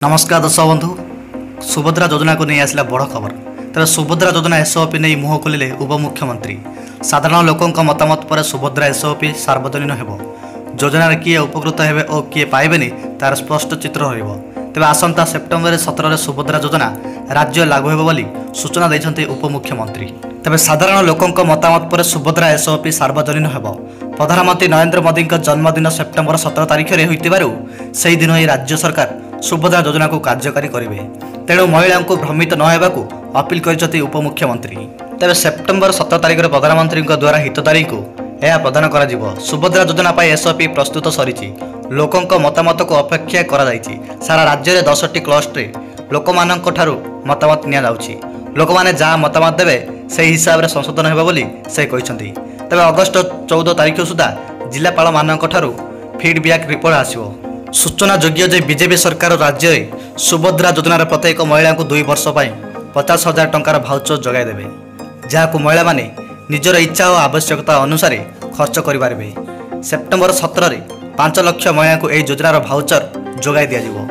नमस्कार दर्शक बंधु सुभद्रा योजना को नहीं आसला बड़ खबर। तेज सुभद्रा योजना एसओपी नहीं मुह खोलिले उपमुख्यमंत्री। साधारण लोकों मतामत पर सुभद्रा एसओपी सार्वजनीन हो योजनार किए उपकृत हे और किए पाइबेनि तार स्पष्ट चित्र रहिबो। तेज आसंता सेप्टेम्बर 17 सुभद्रा योजना राज्य लागू हेबो बोली सूचना दैछन्ते उपमुख्यमंत्री। तेज साधारण लोकों मतामत पर सुभद्रा एसओपी सार्वजनीन हो प्रधानमंत्री नरेंद्र मोदी जन्मदिन सेप्टेम्बर 17 तारिख में होइतिबारु सेही दिन ही राज्य सरकार सुभद्रा योजना को कार्यकारी करेंगे। तेणु महिला को भ्रमित न होगाकू अपील कर उपमुख्यमंत्री। तेज सेप्टेम्बर 17 तारिख में प्रधानमंत्री द्वारा हितधारी को यह प्रदान कर सुभद्रा योजना पर एसओपी प्रस्तुत सरी लोकों मतामत को अपेक्षा कर सारा राज्य में 10टी क्लस्टर लोक मतामत नि लोक मैंने जहाँ मतामत देवे से हिसाब से संशोधन हो से कहते। तेज अगस्ट 14 तारिख सुधा जिलापाल मान फीडबैक रिपोर्ट आसो। सूचना योग्य जे बीजेपी सरकार राज्य में सुभद्रा योजनार प्रत्येक महिला को 2 वर्ष 50,000 टंकार भाउचर जगाई देवे, जहाँ महिला माने निजर इच्छा और आवश्यकता अनुसार खर्च करें। सेप्टेम्बर 17 5 लाख महिला को यह योजनार भाउचर जगाई दिया।